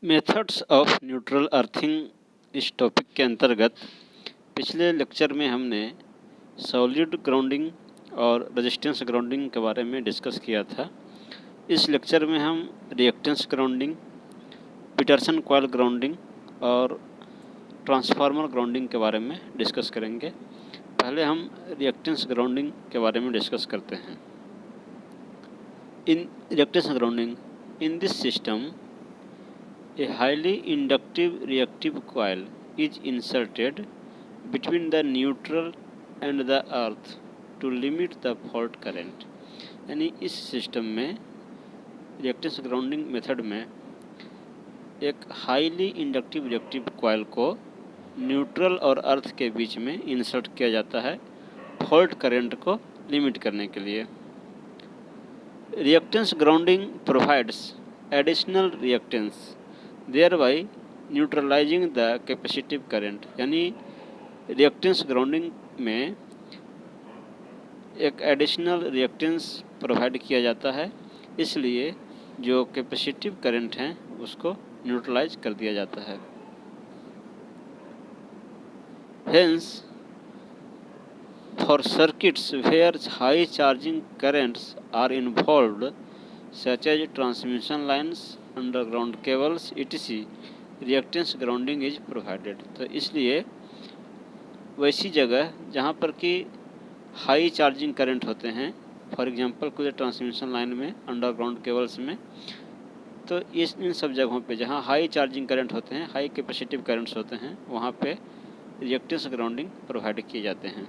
Methods of neutral earthing इस topic के अंतर्गत पिछले लेक्चर में हमने सॉलिड ग्राउंडिंग और रेजिस्टेंस ग्राउंडिंग के बारे में डिस्कस किया था। इस लेक्चर में हम reactance grounding, Peterson coil grounding और ट्रांसफार्मर ग्राउंडिंग के बारे में डिस्कस करेंगे। पहले हम रिएक्टेंस ग्राउंडिंग के बारे में डिस्कस करते हैं। In reactance grounding, in this system a highly inductive reactive coil is inserted between the neutral and the earth to limit the fault current। यानी इस सिस्टम में रिएक्टेंस ग्राउंडिंग मेथड में एक हाईली इंडक्टिव रिएक्टिव कॉइल को neutral और अर्थ के बीच में insert किया जाता है फॉल्ट करंट को लिमिट करने के लिए। Reactance grounding provides additional reactance thereby neutralising the capacitive current. यानी रिएक्टेंस ग्राउंडिंग में एक एडिशनल रिएक्टेंस प्रोवाइड किया जाता है, इसलिए जो कैपेसिटिव करंट हैं उसको न्यूट्रलाइज कर दिया जाता है। Hence for circuits where high charging currents are involved such as transmission lines, underground cables etc, reactance grounding is provided. तो इसलिए वैसी जगह जहाँ पर कि हाई चार्जिंग करंट होते हैं, फॉर एग्जांपल कुछ ट्रांसमिशन लाइन में, अंडरग्राउंड केबल्स में, तो इन सब जगहों पे जहाँ हाई चार्जिंग करंट होते हैं, हाई कैपेसिटिव करंट्स होते हैं, वहाँ पे रिएक्टेंस ग्राउंडिंग प्रोवाइड किए जाते हैं।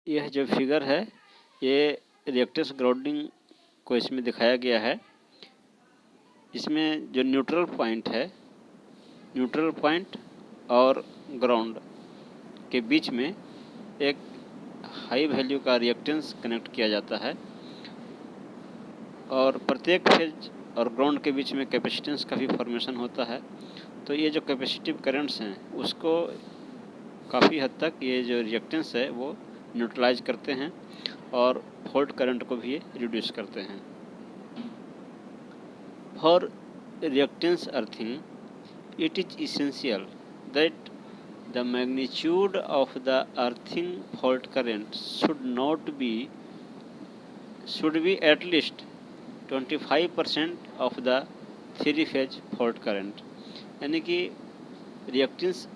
यह जो फिगर है ये रिएक्टेंस ग्राउंडिंग को इसमें दिखाया गया है। इसमें जो न्यूट्रल पॉइंट है, न्यूट्रल पॉइंट और ग्राउंड के बीच में एक हाई वैल्यू का रिएक्टेंस कनेक्ट किया जाता है और प्रत्येक फेज और ग्राउंड के बीच में कैपेसिटेंस का भी फॉर्मेशन होता है। तो ये जो कैपेसिटिव करंट्स हैं उसको काफ़ी हद तक ये जो रिएक्टेंस है वो न्यूट्रलाइज करते हैं और फॉल्ट करंट को भी रिड्यूस करते हैं। For reactance earthing it is essential that the magnitude of the earthing fault current should be at least 25% of the three phase fault current. यानी कि रिएक्टेंस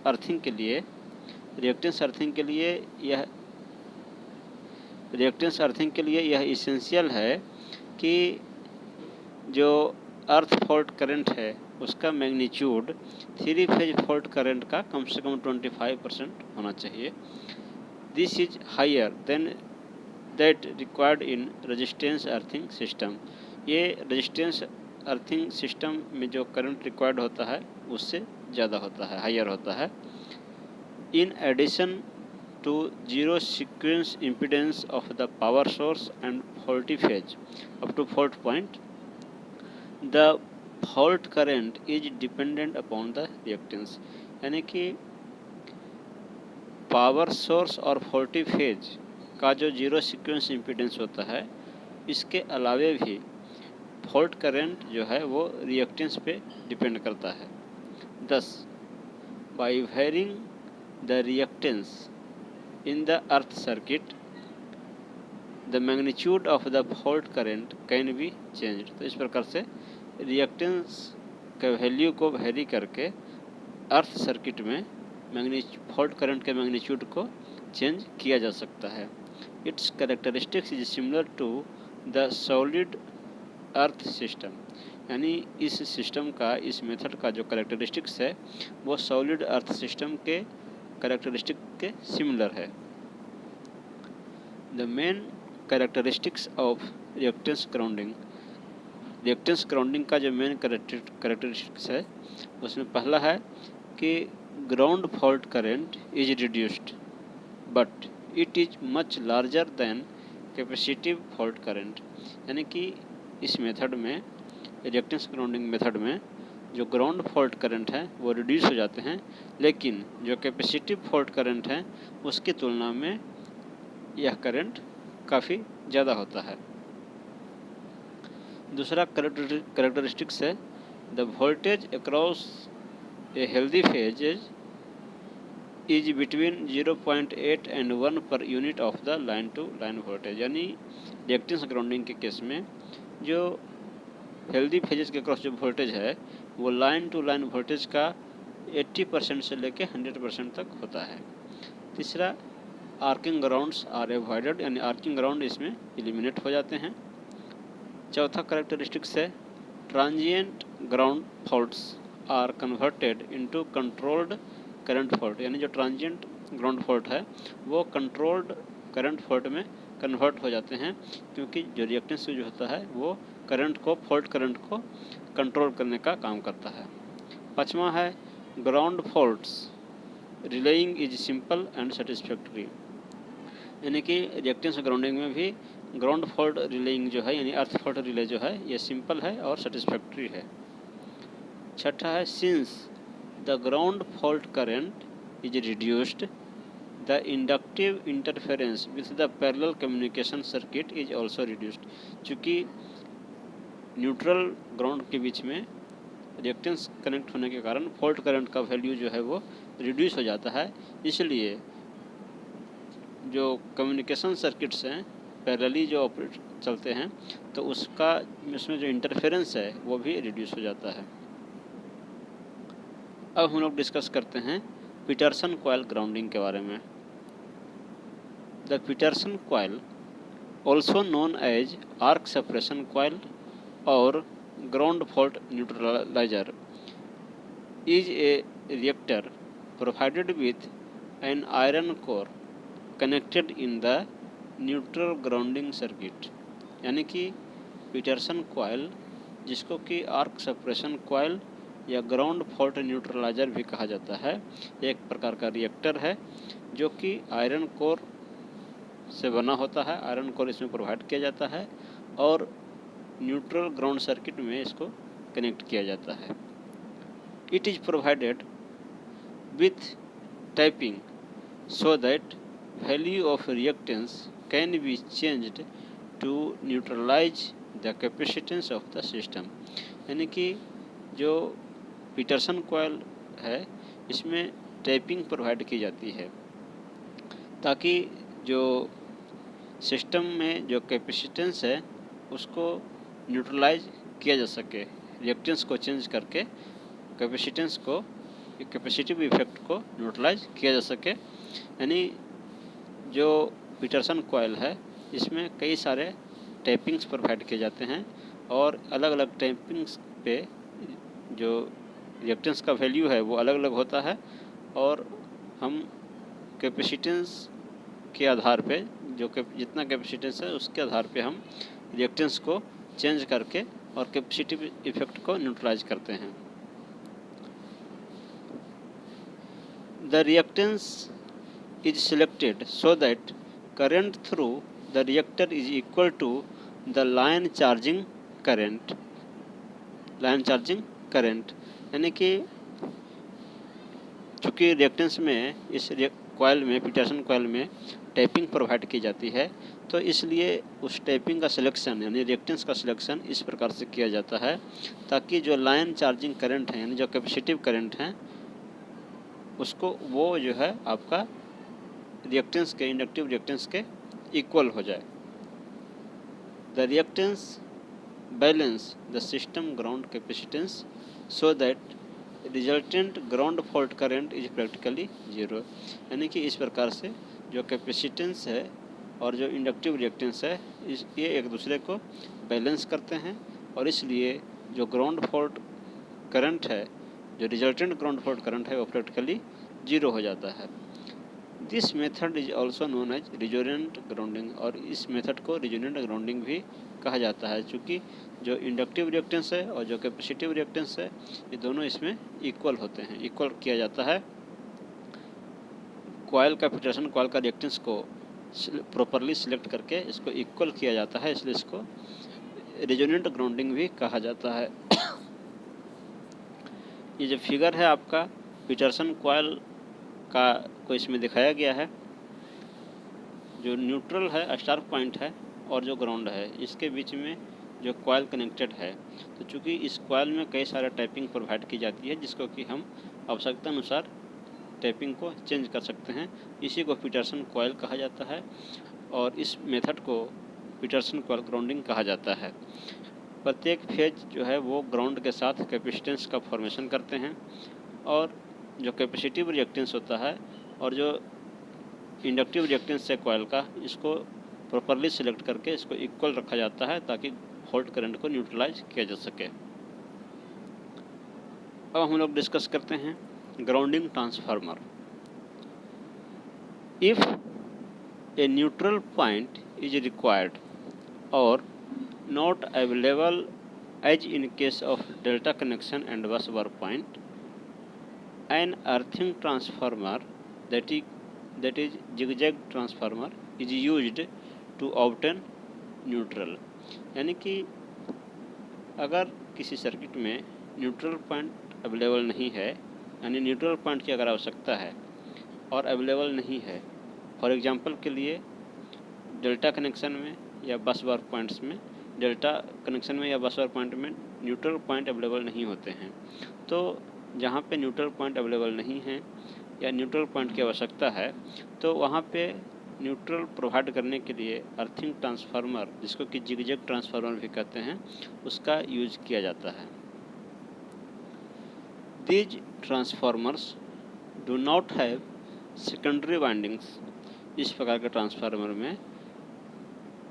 अर्थिंग के लिए यह इसेंशियल है कि जो अर्थ फॉल्ट करंट है उसका magnitude three phase fault current का कम से कम 25% होना चाहिए। This is higher than that required in resistance earthing system. ये रेजिस्टेंस अर्थिंग सिस्टम में जो करंट रिक्वायर्ड होता है उससे ज़्यादा होता है, हायर होता है। In addition to zero sequence impedance of the power source and faulty phase up to fault point, the fault current is dependent upon the reactance। यानी कि पावर सोर्स और फॉल्टी फेज का जो जीरो सीक्वेंस इम्पीडेंस होता है, इसके अलावे भी फॉल्ट करंट जो है वो रिएक्टेंस पे डिपेंड करता है। thus by varying the reactance in the earth circuit the magnitude of the fault current can be changed। तो इस प्रकार से रिएक्टेंस के वैल्यू को वेरी करके अर्थ सर्किट में फॉल्ट करंट के मैग्नीट्यूड को चेंज किया जा सकता है। Its characteristics is similar to the solid earth system. यानी इस सिस्टम का, इस मेथड का जो कैरेक्टरिस्टिक्स है वो सॉलिड अर्थ सिस्टम के कैरेक्टरिस्टिक के सिमिलर है। The main characteristics of reactance grounding का जो मेन कैरेक्टरिस्टिक्स है उसमें पहला है कि ground fault current is reduced but it is much larger than capacitive fault current. यानी कि इस मेथड में, रिएक्टेंस ग्राउंडिंग मेथड में, जो ग्राउंड फॉल्ट करंट है वो रिड्यूस हो जाते हैं, लेकिन जो कैपेसिटिव फॉल्ट करंट है उसकी तुलना में यह करंट काफ़ी ज़्यादा होता है। दूसरा करेक्टरिस्टिक्स है the voltage across a healthy phase is between 0.8 and 1 per unit of the line to line voltage. यानी रिएक्टेंस ग्राउंडिंग के केस में जो हेल्दी फेजेस के क्रॉस जो वोल्टेज है वो लाइन टू लाइन वोल्टेज का 80% से लेके 100% तक होता है। तीसरा आर्किंग ग्राउंड्स आर एवॉइडेड, यानी आर्किंग ग्राउंड इसमें एलिमिनेट हो जाते हैं। चौथा करेक्टरिस्टिक्स है transient ground faults are converted into controlled current fault. यानी जो ट्रांजिएंट ग्राउंड फॉल्ट है वो कंट्रोल्ड करंट फॉल्ट में कन्वर्ट हो जाते हैं, क्योंकि जो रिएक्टेंस जो होता है वो करंट को, फॉल्ट करंट को कंट्रोल करने का काम करता है। पाँचवा है ground faults relying is simple and satisfactory. यानी कि रिएक्टेंस ग्राउंडिंग में भी ग्राउंड फॉल्ट रिलेइंग जो है, यानी अर्थ फॉल्ट रिले जो है, ये सिंपल है और सेटिस्फैक्ट्री है। छठा है since the ground fault current is reduced the inductive interference with the parallel communication circuit is also reduced. चूँकि न्यूट्रल ग्राउंड के बीच में रिएक्टेंस कनेक्ट होने के कारण फॉल्ट करंट का वैल्यू जो है वो रिड्यूस हो जाता है, इसलिए जो कम्युनिकेशन सर्किट्स हैं पैरेलली जो ऑपरेट चलते हैं तो उसमें जो इंटरफेरेंस है वो भी रिड्यूस हो जाता है। अब हम लोग डिस्कस करते हैं पीटरसन कॉइल ग्राउंडिंग के बारे में। The Petersen coil also known as arc separation coil और ground fault neutraliser is a reactor provided with an iron core connected in the neutral grounding circuit. यानी कि पीटरसन कॉइल, जिसको कि arc separation coil या ground fault neutraliser भी कहा जाता है, एक प्रकार का रिएक्टर है जो कि आयरन कोर से बना होता है। आयरन कोर इसमें प्रोवाइड किया जाता है और न्यूट्रल ग्राउंड सर्किट में इसको कनेक्ट किया जाता है। It is provided with typing so that value of reactance can be changed to neutralize the capacitance of the system। यानी कि जो पीटरसन कॉइल है इसमें टैपिंग प्रोवाइड की जाती है ताकि जो सिस्टम में जो कैपेसिटेंस है उसको न्यूट्रलाइज किया जा सके, रिएक्टेंस को चेंज करके कैपेसिटेंस को, कैपेसिटिव इफेक्ट को न्यूट्रलाइज किया जा सके। यानी जो पीटरसन कॉइल है इसमें कई सारे टैपिंग्स प्रोवाइड किए जाते हैं और अलग अलग टैपिंग्स पे जो रिएक्टेंस का वैल्यू है वो अलग अलग होता है और हम कैपेसिटेंस के आधार पे जितना कैपेसिटेंस है उसके आधार पे हम रिएक्टेंस को चेंज करके और कैपेसिटिव इफेक्ट को न्यूट्रलाइज करते हैं। The reactance is selected so that current through the reactor is equal to the line charging current। यानी कि चूँकि रिएक्टेंस में इस कॉइल में, पीटरसन कॉइल में टैपिंग प्रोवाइड की जाती है तो इसलिए उस टैपिंग का सिलेक्शन, यानी रिएक्टेंस का सिलेक्शन इस प्रकार से किया जाता है ताकि जो लाइन चार्जिंग करंट है, यानी जो कैपेसिटिव करंट है, उसको वो जो है आपका रिएक्टेंस के, इंडक्टिव रिएक्टेंस के इक्वल हो जाए। The reactance balance the system ground capacitance so that resultant ground fault current is practically zero. यानी कि इस प्रकार से जो कैपेसिटेंस है और जो इंडक्टिव रिएक्टेंस है ये एक दूसरे को बैलेंस करते हैं और इसलिए जो ग्राउंड फॉल्ट करंट है, जो रिजल्टेंट ग्राउंड फॉल्ट करंट है वो प्रैक्टिकली जीरो हो जाता है। This method is also known as resonant grounding, और इस मेथड को रिजोनेंट ग्राउंडिंग भी कहा जाता है चूँकि जो इंडक्टिव रिएक्टेंस है और जो कैपेसिटिव रिएक्टेंस है ये दोनों इसमें इक्वल होते हैं, इक्वल किया जाता है। कॉइल का, पीटरसन कॉइल का रिएक्टेंस को प्रॉपरली सिलेक्ट करके इसको इक्वल किया जाता है, इसलिए इसको रिजोनेंट ग्राउंडिंग भी कहा जाता है। ये जो फिगर है आपका पीटरसन कॉइल का को इसमें दिखाया गया है, जो न्यूट्रल है, स्टार पॉइंट है और जो ग्राउंड है, इसके बीच में जो कॉइल कनेक्टेड है, तो चूँकि इस कॉइल में कई सारे टैपिंग प्रोवाइड की जाती है जिसको कि हम आवश्यकता अनुसार टैपिंग को चेंज कर सकते हैं। इसी को पीटरसन कॉइल कहा जाता है और इस मेथड को पीटरसन कॉइल ग्राउंडिंग कहा जाता है। प्रत्येक फेज जो है वो ग्राउंड के साथ कैपेसिटेंस का फॉर्मेशन करते हैं और जो कैपेसिटिव रिएक्टेंस होता है और जो इंडक्टिव रिएक्टेंस है कॉइल का, इसको प्रॉपरली सिलेक्ट करके इसको इक्वल रखा जाता है ताकि फॉल्ट करंट को न्यूट्रलाइज किया जा सके। अब हम लोग डिस्कस करते हैं grounding transformer. If a neutral point is required और not available as in case of delta connection and bus bar point, an earthing transformer that is zigzag transformer is used to obtain neutral। यानी कि अगर किसी circuit में neutral point available नहीं है, यानी neutral point की अगर आवश्यकता है और अवेलेबल नहीं है, फॉर एग्जांपल के लिए डेल्टा कनेक्शन में या बस बार पॉइंट्स में, डेल्टा कनेक्शन में या बस बार पॉइंट में न्यूट्रल पॉइंट अवेलेबल नहीं होते हैं, तो जहाँ पे न्यूट्रल पॉइंट अवेलेबल नहीं है या न्यूट्रल पॉइंट की आवश्यकता है, तो वहाँ पे न्यूट्रल प्रोवाइड करने के लिए अर्थिंग ट्रांसफार्मर, जिसको कि जिगजैग ट्रांसफार्मर भी कहते हैं, उसका यूज किया जाता है। These transformers do not have secondary windings. इस प्रकार के ट्रांसफार्मर में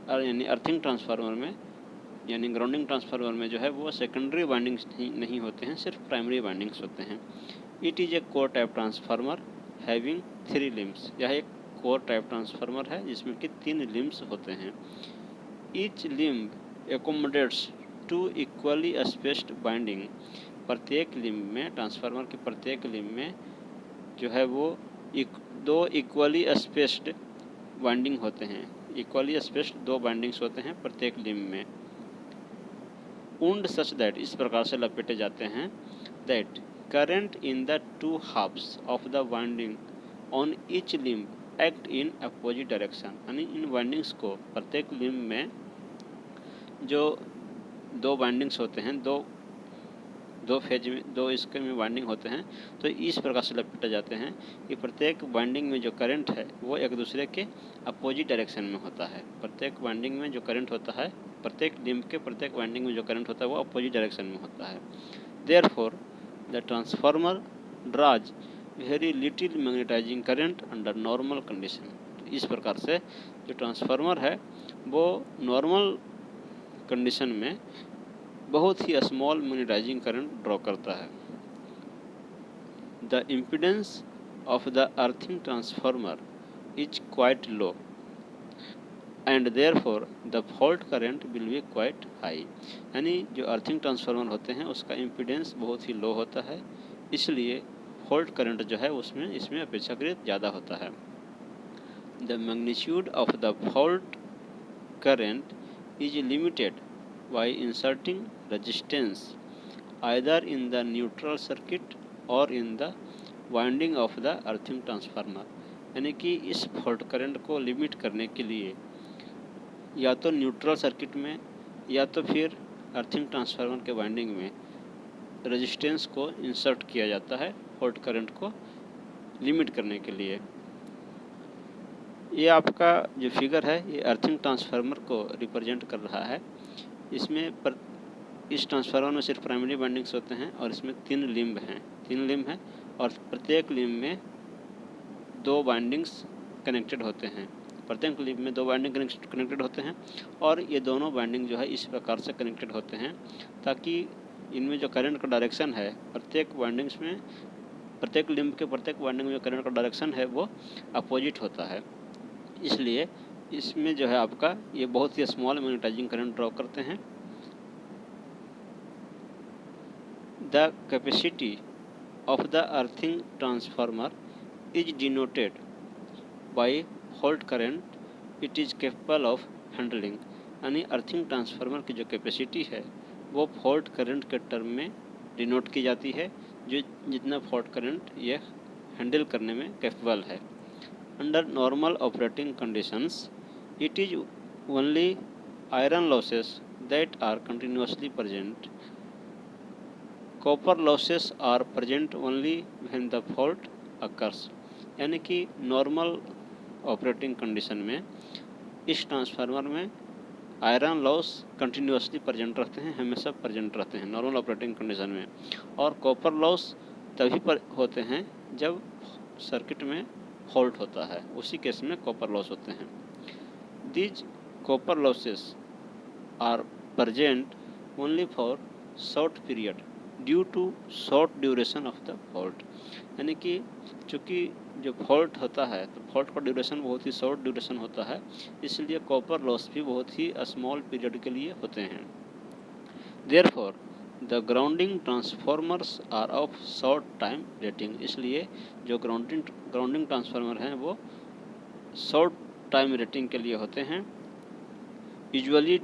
यानी अर्थिंग ट्रांसफार्मर में यानी ग्राउंडिंग ट्रांसफार्मर में जो है वो सेकेंडरी वाइंडिंग्स नहीं होते हैं, सिर्फ प्राइमरी वाइंडिंग्स होते हैं। It is a core type transformer having 3 limbs. यह एक कोर टाइप ट्रांसफार्मर है जिसमें कि 3 लिम्स होते हैं। Each limb accommodates 2 equally spaced binding. प्रत्येक लिम्ब में, ट्रांसफार्मर के प्रत्येक लिम्ब में जो है वो 2 इक्वली स्पेस्ड बाइंडिंग होते हैं। इक्वली स्पेस्ड 2 बाइंडिंग्स होते हैं प्रत्येक लिम्ब में। वुंड सच दैट, इस प्रकार से लपेटे जाते हैं, that current in the 2 halves of the winding on each limb act in opposite direction. यानी इन वाइंडिंग्स को, प्रत्येक लिम्ब में जो 2 वाइंडिंग्स होते हैं, दो फेज में, 2 इसके में वाइंडिंग होते हैं, तो इस प्रकार से लपेटे जाते हैं कि प्रत्येक वाइंडिंग में जो करंट है वो एक दूसरे के अपोजिट डायरेक्शन में होता है। प्रत्येक वाइंडिंग में जो करंट होता है, प्रत्येक लिम्ब के प्रत्येक वाइंडिंग में जो करंट होता है वो अपोजिट डायरेक्शन में होता है। Therefore the transformer draws very little magnetising current under normal condition. इस प्रकार से जो ट्रांसफार्मर है वो नॉर्मल कंडीशन में बहुत ही स्मॉल मैग्नेटाइजिंग करंट ड्रॉ करता है। The impedance of the earthing transformer is quite low and therefore the fault current will be quite high. यानी जो अर्थिंग ट्रांसफार्मर होते हैं उसका इम्पीडेंस बहुत ही लो होता है, इसलिए फॉल्ट करंट जो है उसमें इसमें अपेक्षाकृत ज़्यादा होता है। The magnitude of the fault current is limited by inserting resistance either in the neutral circuit or in the winding of the earthing transformer. यानी कि इस फॉल्ट करंट को लिमिट करने के लिए या तो न्यूट्रल सर्किट में या तो फिर अर्थिंग ट्रांसफार्मर के वाइंडिंग में रेजिस्टेंस को इंसर्ट किया जाता है फॉल्ट करंट को लिमिट करने के लिए। ये आपका जो फिगर है ये अर्थिंग ट्रांसफार्मर को रिप्रेजेंट कर रहा है। इसमें इस ट्रांसफार्मर में सिर्फ प्राइमरी वाइंडिंग्स होते हैं और इसमें 3 लिम्ब हैं और प्रत्येक लिम्ब में 2 वाइंडिंग्स कनेक्टेड होते हैं। प्रत्येक लिम्ब में 2 वाइंडिंग कनेक्टेड होते हैं और ये दोनों वाइंडिंग जो है इस प्रकार से कनेक्टेड होते हैं ताकि इनमें जो करंट का डायरेक्शन है प्रत्येक वाइंडिंग्स में, प्रत्येक लिम्ब के प्रत्येक वाइंडिंग में जो करंट का डायरेक्शन है वो अपोजिट होता है। इसलिए इसमें जो है आपका ये बहुत ही स्मॉल मैग्नेटाइजिंग करंट ड्रॉ करते हैं। The capacity of the earthing transformer is denoted by fault current it is capable of handling. यानी अर्थिंग ट्रांसफार्मर की जो कैपेसिटी है वो फॉल्ट करंट के टर्म में डिनोट की जाती है, जो जितना फॉल्ट करंट ये हैंडल करने में कैपेबल है। Under normal operating conditions it is only iron losses that are continuously present. Copper losses are present only when the fault occurs. यानी कि नॉर्मल ऑपरेटिंग कंडीशन में इस ट्रांसफार्मर में आयरन लॉस कंटिन्यूसली प्रेजेंट रहते हैं, हमेशा present रहते हैं नॉर्मल ऑपरेटिंग कंडीशन में। और कॉपर लॉस तभी पर होते हैं जब सर्किट में फॉल्ट होता है, उसी केस में कॉपर लॉस होते हैं। These copper losses are present only for short period due to short duration of the fault. यानी कि चूँकि जो फॉल्ट होता है तो फॉल्ट का ड्यूरेशन बहुत ही शॉर्ट ड्यूरेशन होता है, इसलिए कॉपर लॉस भी बहुत ही स्मॉल पीरियड के लिए होते हैं। Therefore the grounding transformers are of short time rating. इसलिए जो ग्राउंडिंग ट्रांसफार्मर हैं वो शॉर्ट टाइम रेटिंग के लिए होते हैं, यूजुअली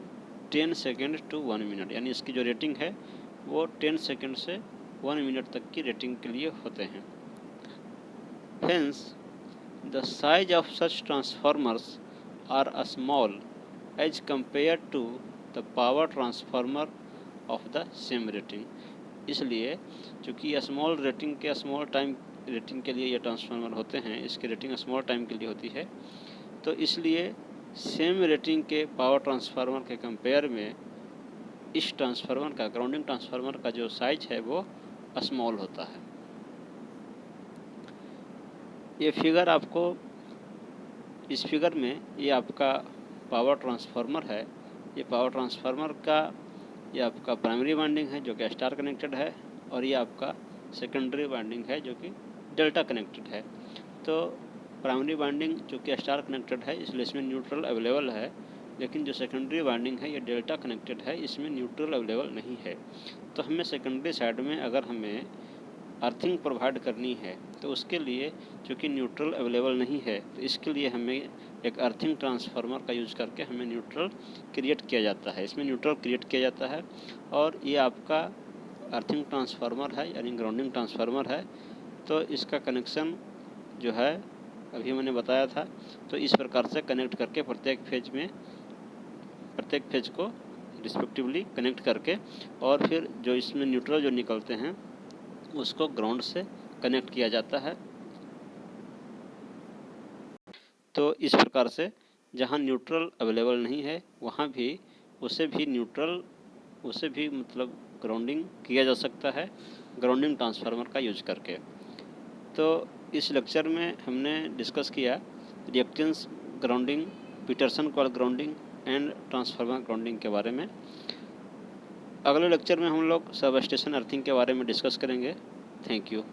10 सेकेंड टू 1 मिनट। यानी इसकी जो रेटिंग है वो 10 सेकेंड से 1 मिनट तक की रेटिंग के लिए होते हैं। Hence, the size of such transformers are small as compared to the power transformer of the same rating. इसलिए चूँकि स्मॉल रेटिंग के स्मॉल टाइम रेटिंग के लिए ये ट्रांसफार्मर होते हैं, इसकी रेटिंग स्मॉल टाइम के लिए होती है, तो इसलिए सेम रेटिंग के पावर ट्रांसफार्मर के कंपेयर में इस ट्रांसफार्मर का ग्राउंडिंग ट्रांसफार्मर का जो साइज है वो स्मॉल होता है। ये फिगर आपको, इस फिगर में ये आपका पावर ट्रांसफार्मर है। ये पावर ट्रांसफार्मर का ये आपका प्राइमरी वाइंडिंग है जो कि स्टार कनेक्टेड है, और ये आपका सेकेंडरी वाइंडिंग है जो कि डेल्टा कनेक्टेड है। तो प्राइमरी वाइंडिंग जो कि स्टार कनेक्टेड है इसलिए इसमें न्यूट्रल अवेलेबल है, लेकिन जो सेकेंडरी वाइंडिंग है ये डेल्टा कनेक्टेड है, इसमें न्यूट्रल अवेलेबल नहीं है। तो हमें सेकेंडरी साइड में अगर हमें अर्थिंग प्रोवाइड करनी है तो उसके लिए चूँकि न्यूट्रल अवेलेबल नहीं है, तो इसके लिए हमें एक अर्थिंग ट्रांसफार्मर का यूज़ करके हमें न्यूट्रल क्रिएट किया जाता है, इसमें न्यूट्रल क्रिएट किया जाता है। और ये आपका अर्थिंग ट्रांसफार्मर है यानी ग्राउंडिंग ट्रांसफार्मर है। तो इसका कनेक्शन जो है अभी मैंने बताया था, तो इस प्रकार से कनेक्ट करके प्रत्येक फेज को रिस्पेक्टिवली कनेक्ट करके, और फिर जो इसमें न्यूट्रल जो निकलते हैं उसको ग्राउंड से कनेक्ट किया जाता है। तो इस प्रकार से जहाँ न्यूट्रल अवेलेबल नहीं है वहाँ भी उसे भी मतलब ग्राउंडिंग किया जा सकता है ग्राउंडिंग ट्रांसफार्मर का यूज करके। तो इस लेक्चर में हमने डिस्कस किया reactance grounding, Peterson coil grounding and transformer grounding के बारे में। अगले लेक्चर में हम लोग सब स्टेशन अर्थिंग के बारे में डिस्कस करेंगे। Thank you.